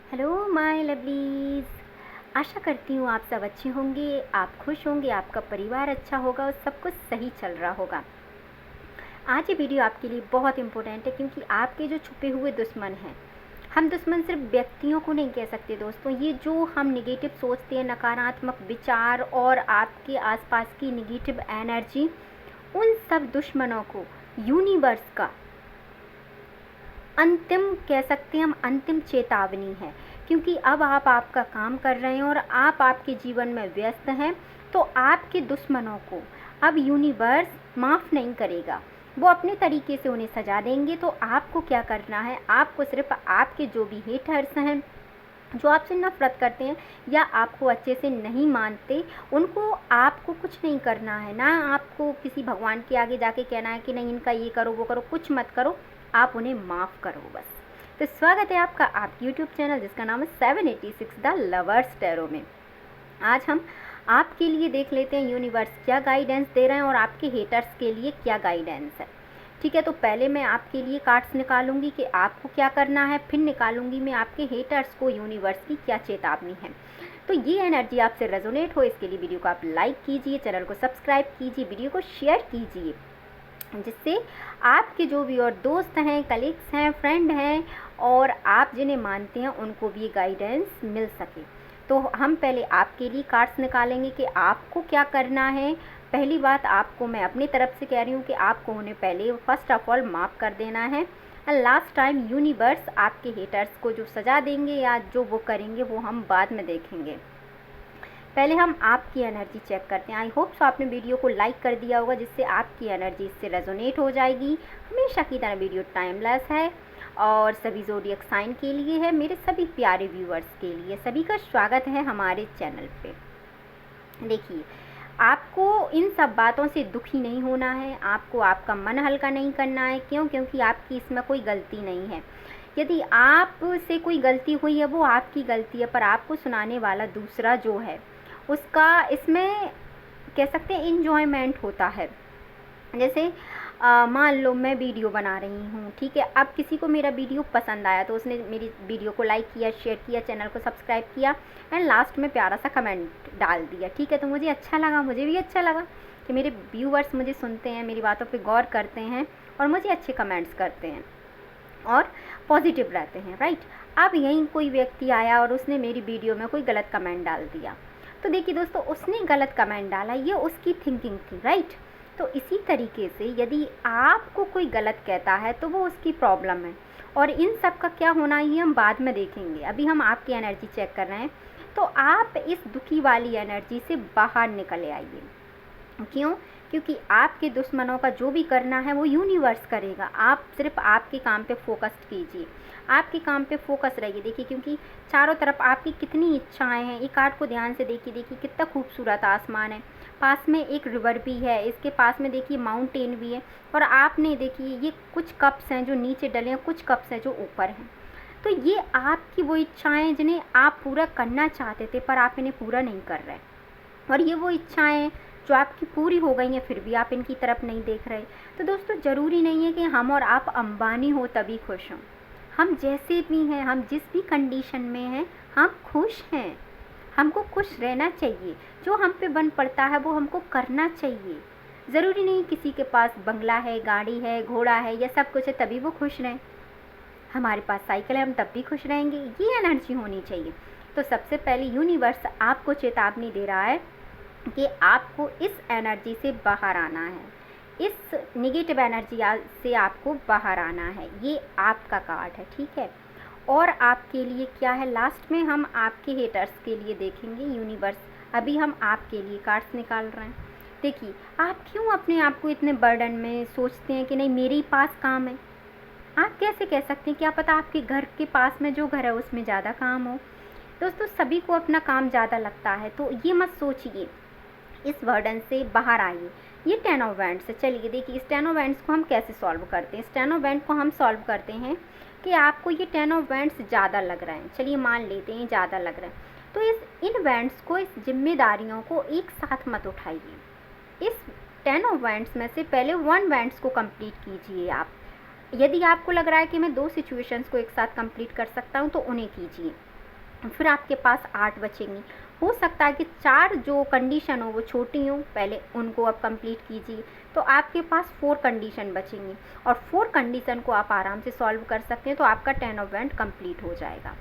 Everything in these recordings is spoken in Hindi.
Hello my lovelies. आशा करती हूँ आप सब अच्छे होंगे, आप खुश होंगे, आपका परिवार अच्छा होगा और सब कुछ सही चल रहा होगा। आज ये वीडियो आपके लिए बहुत इम्पोर्टेंट है क्योंकि आपके जो छुपे हुए दुश्मन हैं, हम दुश्मन सिर्फ व्यक्तियों को नहीं कह सकते दोस्तों, ये जो हम नेगेटिव सोचते हैं, नकारात्मक विचार और आपके आसपास की नेगेटिव एनर्जी, उन सब दुश्मनों को यूनिवर्स का अंतिम कह सकते हैं हम, अंतिम चेतावनी है। क्योंकि अब आप आपका काम कर रहे हैं और आप आपके जीवन में व्यस्त हैं, तो आपके दुश्मनों को अब यूनिवर्स माफ़ नहीं करेगा। वो अपने तरीके से उन्हें सजा देंगे। तो आपको क्या करना है, आपको सिर्फ आपके जो भी हेटर्स हैं, जो आपसे नफरत करते हैं या आपको अच्छे से नहीं मानते, उनको आपको कुछ नहीं करना है। ना आपको किसी भगवान के आगे जाके कहना है कि नहीं इनका ये करो वो करो, कुछ मत करो, आप उन्हें माफ़ करो बस। तो स्वागत है आपका आपके यूट्यूब चैनल जिसका नाम है 786 द लवर्स टैरो में। आज हम आपके लिए देख लेते हैं यूनिवर्स क्या गाइडेंस दे रहे हैं और आपके हेटर्स के लिए क्या गाइडेंस है। ठीक है, तो पहले मैं आपके लिए कार्ड्स निकालूंगी कि आपको क्या करना है, फिर निकालूंगी मैं आपके हेटर्स को यूनिवर्स की क्या चेतावनी है। तो ये एनर्जी आपसे रेजोनेट हो इसके लिए वीडियो को आप लाइक कीजिए, चैनल को सब्सक्राइब कीजिए, वीडियो को शेयर कीजिए, जिससे आपके जो भी और दोस्त हैं, कलीग्स हैं, फ्रेंड हैं और आप जिन्हें मानते हैं उनको भी गाइडेंस मिल सके। तो हम पहले आपके लिए कार्ड्स निकालेंगे कि आपको क्या करना है। पहली बात आपको मैं अपनी तरफ से कह रही हूँ कि आपको उन्हें पहले फर्स्ट ऑफ ऑल माफ़ कर देना है। एंड लास्ट टाइम यूनिवर्स आपके हेटर्स को जो सज़ा देंगे या जो वो करेंगे वो हम बाद में देखेंगे। पहले हम आपकी एनर्जी चेक करते हैं। आई होप सो आपने वीडियो को लाइक कर दिया होगा, जिससे आपकी एनर्जी इससे रेजोनेट हो जाएगी। हमेशा की तरह वीडियो टाइमलेस है और सभी ज़ोडिएक साइन के लिए है। मेरे सभी प्यारे व्यूअर्स के लिए सभी का स्वागत है हमारे चैनल पे। देखिए, आपको इन सब बातों से दुखी नहीं होना है, आपको आपका मन हल्का नहीं करना है। क्यों? क्योंकि आपकी इसमें कोई गलती नहीं है। यदि आपसे कोई गलती हुई है वो आपकी गलती है, पर आपको सुनाने वाला दूसरा जो है उसका इसमें कह सकते हैं इंजॉयमेंट होता है। जैसे मान लो मैं वीडियो बना रही हूँ, ठीक है, अब किसी को मेरा वीडियो पसंद आया तो उसने मेरी वीडियो को लाइक किया, शेयर किया, चैनल को सब्सक्राइब किया एंड लास्ट में प्यारा सा कमेंट डाल दिया। ठीक है, तो मुझे अच्छा लगा, मुझे भी अच्छा लगा कि मेरे व्यूअर्स मुझे सुनते हैं, मेरी बातों पे गौर करते हैं और मुझे अच्छे कमेंट्स करते हैं और पॉजिटिव रहते हैं, राइट। अब यहीं कोई व्यक्ति आया और उसने मेरी वीडियो में कोई गलत कमेंट डाल दिया। तो देखिए दोस्तों, उसने गलत कमेंट डाला, ये उसकी थिंकिंग थी, राइट। तो इसी तरीके से यदि आपको कोई गलत कहता है तो वो उसकी प्रॉब्लम है और इन सब का क्या होना ये हम बाद में देखेंगे। अभी हम आपकी एनर्जी चेक कर रहे हैं। तो आप इस दुखी वाली एनर्जी से बाहर निकल आइए। क्यों? क्योंकि आपके दुश्मनों का जो भी करना है वो यूनिवर्स करेगा। आप सिर्फ आपके काम पे फोकस कीजिए, आपके काम पे फोकस रहिए। देखिए, क्योंकि चारों तरफ आपकी कितनी इच्छाएं हैं। एक कार्ड को ध्यान से देखिए, देखिए कितना खूबसूरत आसमान है, पास में एक रिवर भी है, इसके पास में देखिए माउंटेन भी है और आपने देखिए ये कुछ कप्स हैं जो नीचे डले हैं, कुछ कप्स हैं जो ऊपर हैं। तो ये आपकी वो इच्छाएँ जिन्हें आप पूरा करना चाहते थे पर आप इन्हें पूरा नहीं कर रहे, और ये वो इच्छाएँ जो आपकी पूरी हो गई हैं फिर भी आप इनकी तरफ नहीं देख रहे। तो दोस्तों, ज़रूरी नहीं है कि हम और आप अंबानी हो तभी खुश हों। हम जैसे भी हैं, हम जिस भी कंडीशन में हैं, हम खुश हैं। हमको खुश रहना चाहिए। जो हम पे बन पड़ता है वो हमको करना चाहिए। ज़रूरी नहीं किसी के पास बंगला है, गाड़ी है, घोड़ा है या सब कुछ है तभी वो खुश रहें। हमारे पास साइकिल है, हम तब भी खुश रहेंगे। ये एनर्जी होनी चाहिए। तो सबसे पहले यूनिवर्स आपको चेतावनी दे रहा है कि आपको इस एनर्जी से बाहर आना है, इस नेगेटिव एनर्जी से आपको बाहर आना है। ये आपका कार्ड है, ठीक है। और आपके लिए क्या है, लास्ट में हम आपके हेटर्स के लिए देखेंगे यूनिवर्स। अभी हम आपके लिए कार्ड्स निकाल रहे हैं। देखिए, आप क्यों अपने आप को इतने बर्डन में सोचते हैं कि नहीं मेरे ही पास काम है। आप कैसे कह सकते हैं? क्या पता आपके घर के पास में जो घर है उसमें ज़्यादा काम हो। दोस्तों, सभी को अपना काम ज़्यादा लगता है, तो ये मत सोचिए। इस बर्डन से बाहर आइए। ये 10 ऑफ वैंड्स है। चलिए देखिए, इस 10 ऑफ वैंड्स को हम कैसे सॉल्व करते हैं। इस 10 ऑफ वैंड को हम सॉल्व करते हैं कि आपको ये 10 ऑफ वैंड्स ज़्यादा लग रहे हैं। चलिए मान लेते हैं ज़्यादा लग रहे हैं, तो इन वैंड्स को, इस जिम्मेदारियों को एक साथ मत उठाइए। इस 10 ऑफ वैंड्स में से पहले 1 वैंड्स को कंप्लीट कीजिए आप। यदि आपको लग रहा है कि मैं 2 सिचुएशंस को एक साथ कंप्लीट कर सकता हूँ तो उन्हें कीजिए। फिर आपके पास 8 बचेंगी। हो सकता है कि 4 जो कंडीशन हो वो छोटी हों, पहले उनको आप कंप्लीट कीजिए, तो आपके पास 4 कंडीशन बचेंगी और 4 कंडीशन को आप आराम से सॉल्व कर सकते हैं, तो आपका 10 ऑफ वैंड कंप्लीट हो जाएगा।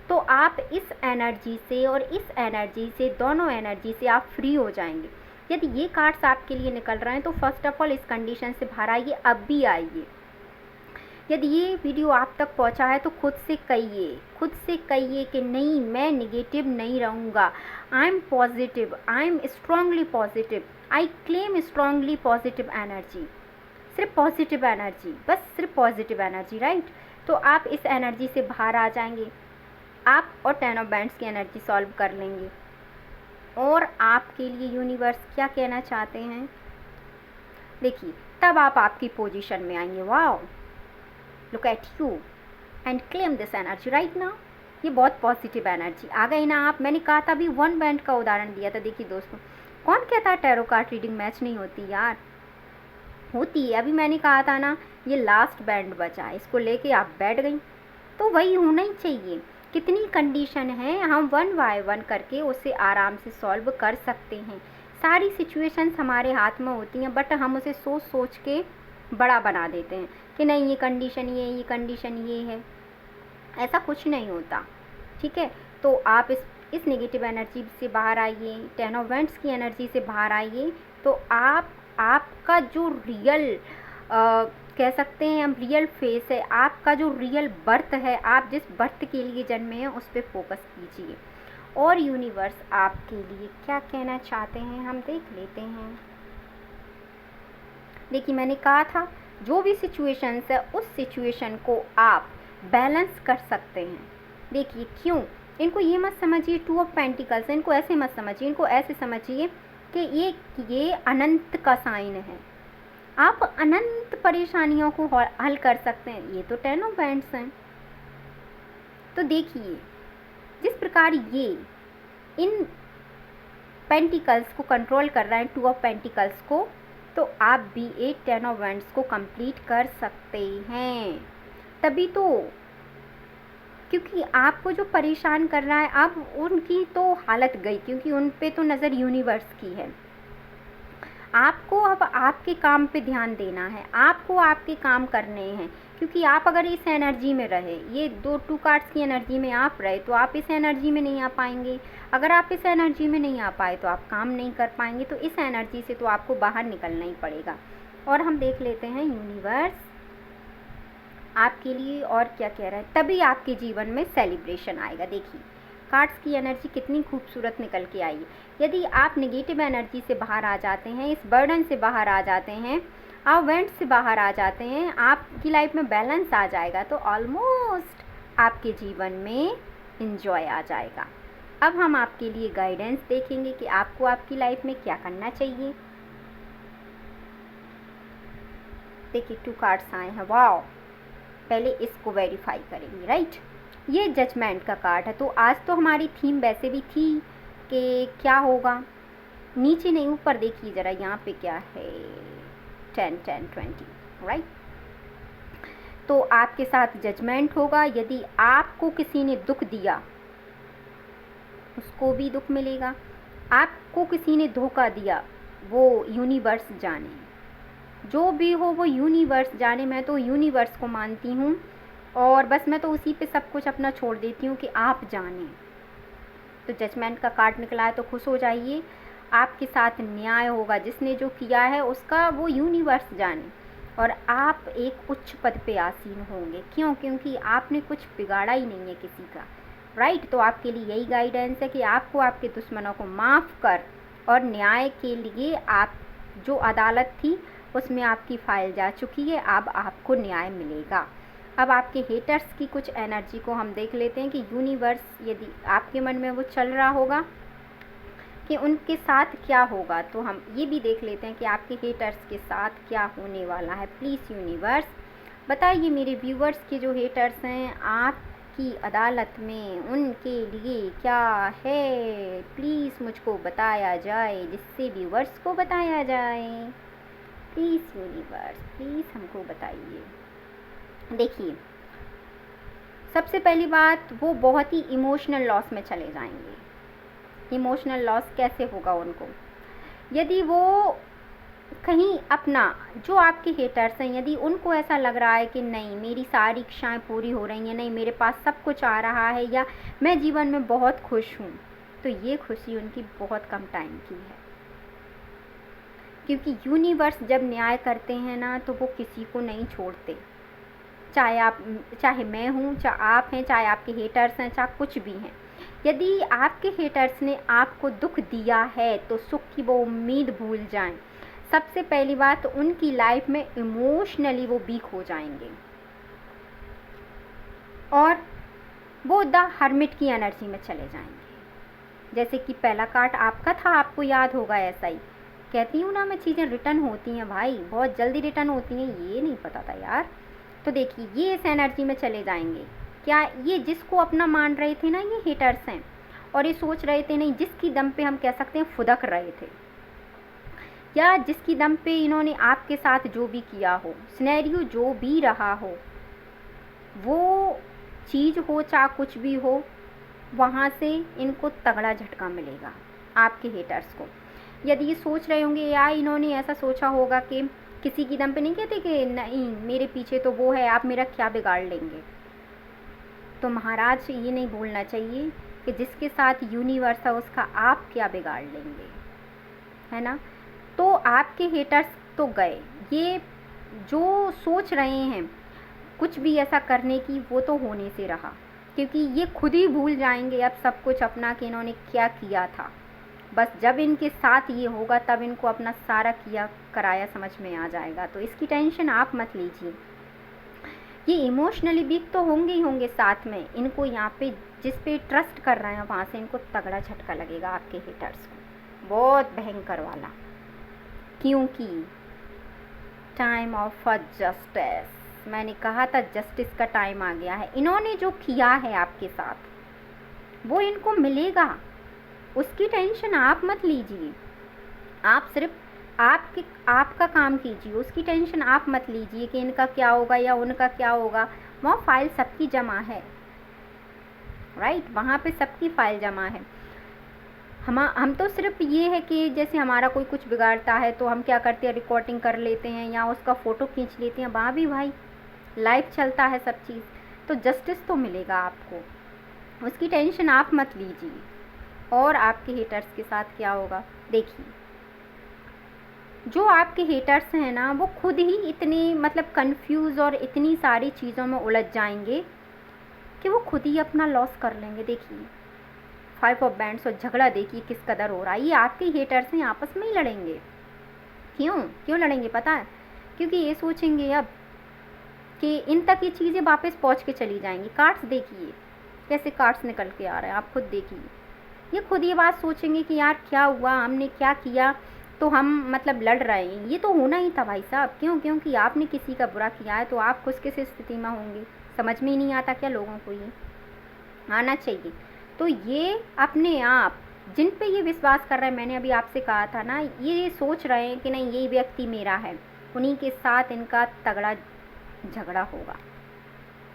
तो आप इस एनर्जी से और इस एनर्जी से, दोनों एनर्जी से आप फ्री हो जाएंगे। यदि ये कार्ड्स आपके लिए निकल रहे हैं तो फर्स्ट ऑफ ऑल इस कंडीशन से बाहर आइए, अब भी आइए। यदि ये वीडियो आप तक पहुंचा है तो खुद से कहिए कि नहीं, मैं निगेटिव नहीं रहूँगा। I am positive, I am strongly positive, I claim strongly positive energy. सिर्फ पॉजिटिव एनर्जी, बस सिर्फ पॉजिटिव एनर्जी, राइट। तो आप इस एनर्जी से बाहर आ जाएंगे, आप और 10 ऑफ वैंड्स की एनर्जी सॉल्व कर लेंगे। और आपके लिए यूनिवर्स क्या कहना चाहते हैं देखिए, तब आप आपकी पोजीशन में आएंगे। Wow, look at you and claim this energy right now. ये बहुत पॉजिटिव एनर्जी आ गई ना आप। मैंने कहा था अभी 1 बैंड का उदाहरण दिया था। देखिए दोस्तों, कौन कहता है टैरो कार्ड रीडिंग मैच नहीं होती यार, होती है। अभी मैंने कहा था ना, ये लास्ट बैंड बचा है, इसको लेके आप बैठ गई, तो वही होना ही चाहिए। कितनी कंडीशन है, हम 1 बाय 1 करके उसे आराम से सॉल्व कर सकते हैं। सारी सिचुएशंस हमारे हाथ में होती हैं, बट हम उसे सोच सोच के बड़ा बना देते हैं कि नहीं ये कंडीशन ये कंडीशन ये है। ऐसा कुछ नहीं होता, ठीक है। तो आप इस नेगेटिव एनर्जी से बाहर आइए, 10 ऑफ वैंड्स की एनर्जी से बाहर आइए, तो आपका जो रियल कह सकते हैं हम रियल फेस है, आपका जो रियल बर्थ है, आप जिस बर्थ के लिए जन्मे हैं उस पर फोकस कीजिए। और यूनिवर्स आपके लिए क्या कहना चाहते हैं हम देख लेते हैं। देखिए, मैंने कहा था जो भी सिचुएशंस है उस सिचुएशन को आप बैलेंस कर सकते हैं। देखिए क्यों, इनको ये मत समझिए 2 ऑफ पेंटिकल्स, इनको ऐसे मत समझिए, इनको ऐसे समझिए कि ये अनंत का साइन है। आप अनंत परेशानियों को हल कर सकते हैं। ये तो 10 ऑफ वैंड्स हैं। तो देखिए, जिस प्रकार ये इन पेंटिकल्स को कंट्रोल कर रहा है, 2 ऑफ पेंटिकल्स को, तो आप भी 10 ऑफ वैंड्स को कंप्लीट कर सकते हैं। तभी तो, क्योंकि आपको जो परेशान कर रहा है, अब उनकी तो हालत गई, क्योंकि उन पे तो नज़र यूनिवर्स की है। आपको अब आपके काम पे ध्यान देना है, आपको आपके काम करने हैं। क्योंकि आप अगर इस एनर्जी में रहे, ये 2 कार्ड्स की एनर्जी में आप रहे, तो आप इस एनर्जी में नहीं आ पाएंगे। अगर आप इस एनर्जी में नहीं आ पाए तो आप काम नहीं कर पाएंगे। तो इस एनर्जी से तो आपको बाहर निकलना ही पड़ेगा। और हम देख लेते हैं यूनिवर्स आपके लिए और क्या कह रहा है, तभी आपके जीवन में सेलिब्रेशन आएगा। देखिए, कार्ड्स की एनर्जी कितनी खूबसूरत निकल के आई है। यदि आप नेगेटिव एनर्जी से बाहर आ जाते हैं, इस बर्डन से बाहर आ जाते हैं, आप वेंट से बाहर आ जाते हैं, आपकी लाइफ में बैलेंस आ जाएगा, तो ऑलमोस्ट आपके जीवन में इंजॉय आ जाएगा। अब हम आपके लिए गाइडेंस देखेंगे कि आपको आपकी लाइफ में क्या करना चाहिए। देखिए, 2 कार्ड्स आए हैं। वाओ, पहले इसको वेरीफाई करेंगे, राइट। ये जजमेंट का कार्ड है। तो आज तो हमारी थीम वैसे भी थी कि क्या होगा, नीचे नहीं ऊपर देखिए ज़रा, यहाँ पे क्या है, 10 10 20, राइट। तो आपके साथ जजमेंट होगा। यदि आपको किसी ने दुख दिया, उसको भी दुख मिलेगा। आपको किसी ने धोखा दिया, वो यूनिवर्स जाने, जो भी हो वो यूनिवर्स जाने। मैं तो यूनिवर्स को मानती हूँ और बस मैं तो उसी पे सब कुछ अपना छोड़ देती हूँ कि आप जाने। तो जजमेंट का कार्ड निकला है, तो खुश हो जाइए, आपके साथ न्याय होगा। जिसने जो किया है उसका वो यूनिवर्स जाने, और आप एक उच्च पद पे आसीन होंगे। क्यों? क्योंकि आपने कुछ बिगाड़ा ही नहीं है किसी का, राइट। तो आपके लिए यही गाइडेंस है कि आपको आपके दुश्मनों को माफ़ कर, और न्याय के लिए आप जो अदालत थी उसमें आपकी फाइल जा चुकी है, अब आपको न्याय मिलेगा। अब आपके हेटर्स की कुछ एनर्जी को हम देख लेते हैं कि यूनिवर्स, यदि आपके मन में वो चल रहा होगा कि उनके साथ क्या होगा, तो हम ये भी देख लेते हैं कि आपके हेटर्स के साथ क्या होने वाला है। प्लीज़ यूनिवर्स बताइए, मेरे व्यूवर्स के जो हेटर्स हैं आपकी अदालत में, उनके लिए क्या है। प्लीज़ मुझको बताया जाए, जिससे व्यूवर्स को बताया जाए। प्लीज़ यूनिवर्स, प्लीज़ हमको बताइए। देखिए, सबसे पहली बात, वो बहुत ही इमोशनल लॉस में चले जाएंगे। इमोशनल लॉस कैसे होगा उनको? यदि वो कहीं अपना, जो आपके हेटर्स हैं, यदि उनको ऐसा लग रहा है कि नहीं मेरी सारी इच्छाएं पूरी हो रही हैं, नहीं मेरे पास सब कुछ आ रहा है, या मैं जीवन में बहुत खुश हूँ, तो ये खुशी उनकी बहुत कम टाइम की है। क्योंकि यूनिवर्स जब न्याय करते हैं ना, तो वो किसी को नहीं छोड़ते। चाहे मैं हूँ, चाहे आप हैं, चाहे आपके हेटर्स हैं, चाहे कुछ भी हैं। यदि आपके हेटर्स ने आपको दुख दिया है तो सुख की वो उम्मीद भूल जाएं। सबसे पहली बात, उनकी लाइफ में इमोशनली वो वीक हो जाएंगे और वो द हर्मिट की एनर्जी में चले जाएंगे। जैसे कि पहला कार्ड आपका था, आपको याद होगा। ऐसा ही कहती हूँ ना मैं, चीज़ें रिटर्न होती हैं भाई, बहुत जल्दी रिटर्न होती हैं, ये नहीं पता था यार। तो देखिए, ये इस एनर्जी में चले जाएंगे। क्या ये जिसको अपना मान रहे थे ना, ये हेटर्स हैं, और ये सोच रहे थे नहीं, जिसकी दम पे हम कह सकते हैं फुदक रहे थे, या जिसकी दम पे इन्होंने आपके साथ जो भी किया हो, सिनेरियो जो भी रहा हो, वो चीज़ हो चाहे कुछ भी हो, वहाँ से इनको तगड़ा झटका मिलेगा आपके हेटर्स को। यदि ये सोच रहे होंगे, या इन्होंने ऐसा सोचा होगा कि किसी की दम पे नहीं कहते कि नहीं मेरे पीछे तो वो है, आप मेरा क्या बिगाड़ लेंगे। तो महाराज ये नहीं भूलना चाहिए कि जिसके साथ यूनिवर्स है उसका आप क्या बिगाड़ लेंगे, है ना। तो आपके हेटर्स तो गए, ये जो सोच रहे हैं कुछ भी ऐसा करने की, वो तो होने से रहा, क्योंकि ये खुद ही भूल जाएंगे अब सब कुछ अपना कि इन्होंने क्या किया था। बस जब इनके साथ ये होगा तब इनको अपना सारा किया कराया समझ में आ जाएगा। तो इसकी टेंशन आप मत लीजिए। ये इमोशनली वीक तो होंगे ही होंगे, साथ में इनको यहाँ पे जिस पे ट्रस्ट कर रहे हैं वहाँ से इनको तगड़ा झटका लगेगा आपके हेटर्स को, बहुत भयंकर वाला। क्योंकि टाइम ऑफ जस्टिस, मैंने कहा था जस्टिस का टाइम आ गया है। इन्होंने जो किया है आपके साथ वो इनको मिलेगा, उसकी टेंशन आप मत लीजिए। आप सिर्फ आपका काम कीजिए, उसकी टेंशन आप मत लीजिए कि इनका क्या होगा या उनका क्या होगा। वहाँ फाइल सबकी जमा है, राइट, वहाँ पे सबकी फाइल जमा है। हम तो सिर्फ ये है कि जैसे हमारा कोई कुछ बिगाड़ता है तो हम क्या करते हैं, रिकॉर्डिंग कर लेते हैं या उसका फ़ोटो खींच लेते हैं। वहाँ भी भाई लाइव चलता है सब चीज़, तो जस्टिस तो मिलेगा आपको, उसकी टेंशन आप मत लीजिए। और आपके हेटर्स के साथ क्या होगा देखिए, जो आपके हेटर्स हैं ना वो खुद ही इतने मतलब कंफ्यूज और इतनी सारी चीज़ों में उलझ जाएंगे कि वो खुद ही अपना लॉस कर लेंगे। देखिए 5 ऑफ बैंड्स और झगड़ा देखिए किस कदर हो रहा है। ये आपके हेटर्स हैं, आपस में ही लड़ेंगे। क्यों लड़ेंगे पता है? क्योंकि ये सोचेंगे अब कि इन तक ये चीज़ें वापस पहुंच के चली जाएंगी। कार्ड्स देखिए कैसे कार्ड्स निकल के आ रहे हैं, आप खुद देखिए। ये खुद ये बात सोचेंगे कि यार क्या हुआ, हमने क्या किया तो हम मतलब लड़ रहे हैं। ये तो होना ही था भाई साहब। क्योंकि आपने किसी का बुरा किया है तो आप खुद किस स्थिति में होंगे, समझ में ही नहीं आता क्या लोगों को? ये आना चाहिए। तो ये अपने आप जिन पे ये विश्वास कर रहे हैं, मैंने अभी आपसे कहा था ना, ये सोच रहे हैं कि नहीं ये व्यक्ति मेरा है, उन्हीं के साथ इनका तगड़ा झगड़ा होगा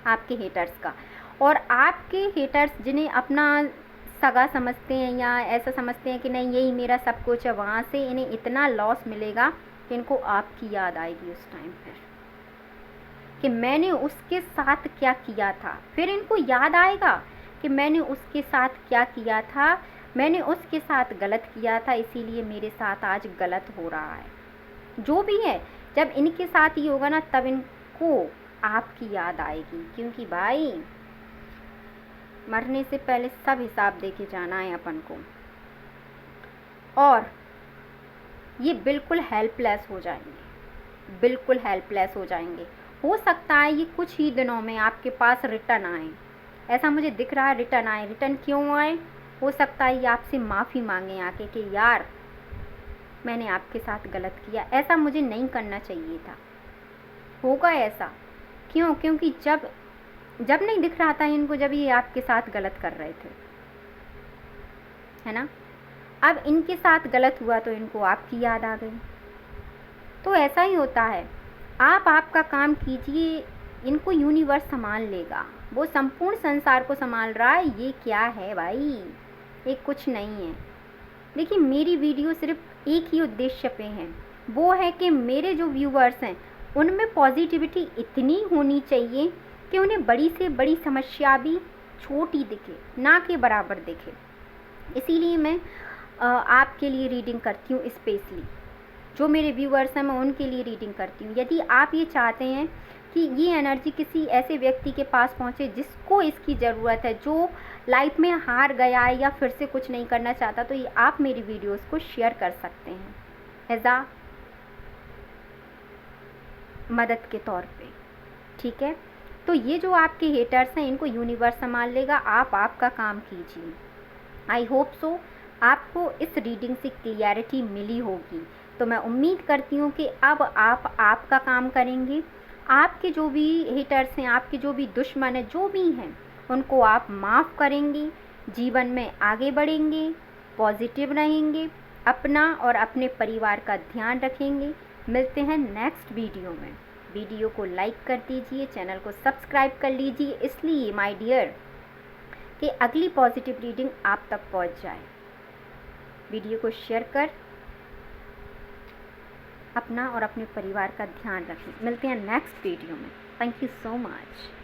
आपके हेटर्स का। और आपके हेटर्स जिन्हें अपना सगा समझते हैं या ऐसा समझते हैं कि नहीं यही मेरा सब कुछ है, वहाँ से इन्हें इतना लॉस मिलेगा कि इनको आपकी याद आएगी उस टाइम पर कि मैंने उसके साथ क्या किया था। फिर इनको याद आएगा कि मैंने उसके साथ क्या किया था, मैंने उसके साथ गलत किया था, इसीलिए मेरे साथ आज गलत हो रहा है। जो भी है, जब इनके साथ ही होगा ना तब इनको आपकी याद आएगी। क्योंकि भाई मरने से पहले सब हिसाब देके जाना है अपन को। और ये बिल्कुल हेल्पलेस हो जाएंगे, बिल्कुल हेल्पलेस हो जाएंगे। हो सकता है ये कुछ ही दिनों में आपके पास रिटर्न आए, ऐसा मुझे दिख रहा है। रिटर्न आए, रिटर्न क्यों आए? हो सकता है ये आपसे माफ़ी मांगे आके कि यार मैंने आपके साथ गलत किया, ऐसा मुझे नहीं करना चाहिए था। होगा ऐसा। क्योंकि जब नहीं दिख रहा था इनको, जब ये आपके साथ गलत कर रहे थे, है ना। अब इनके साथ गलत हुआ तो इनको आपकी याद आ गई। तो ऐसा ही होता है। आप आपका काम कीजिए, इनको यूनिवर्स संभाल लेगा। वो संपूर्ण संसार को संभाल रहा है। ये क्या है भाई, ये कुछ नहीं है। देखिए मेरी वीडियो सिर्फ एक ही उद्देश्य पे है, वो है कि मेरे जो व्यूवर्स हैं उनमें पॉजिटिविटी इतनी होनी चाहिए कि उन्हें बड़ी से बड़ी समस्या भी छोटी दिखे, ना के बराबर दिखे। इसीलिए मैं आपके लिए रीडिंग करती हूँ, स्पेशली जो मेरे व्यूवर्स हैं मैं उनके लिए रीडिंग करती हूँ। यदि आप ये चाहते हैं कि ये एनर्जी किसी ऐसे व्यक्ति के पास पहुँचे जिसको इसकी ज़रूरत है, जो लाइफ में हार गया है या फिर से कुछ नहीं करना चाहता, तो ये आप मेरी वीडियोस को शेयर कर सकते हैं एज आ मदद के तौर पे, ठीक है। तो ये जो आपके हेटर्स हैं इनको यूनिवर्स संभाल लेगा, आप आपका काम कीजिए। आई होप सो आपको इस रीडिंग से क्लियरिटी मिली होगी। तो मैं उम्मीद करती हूँ कि अब आप आपका काम करेंगे। आपके जो भी हेटर्स हैं, आपके जो भी दुश्मन हैं, जो भी हैं, उनको आप माफ़ करेंगे, जीवन में आगे बढ़ेंगे, पॉजिटिव रहेंगे, अपना और अपने परिवार का ध्यान रखेंगे। मिलते हैं नेक्स्ट वीडियो में। वीडियो को लाइक कर दीजिए, चैनल को सब्सक्राइब कर लीजिए, इसलिए माय डियर कि अगली पॉजिटिव रीडिंग आप तक पहुंच जाए। वीडियो को शेयर कर अपना और अपने परिवार का ध्यान रखें। मिलते हैं नेक्स्ट वीडियो में। Thank you so much.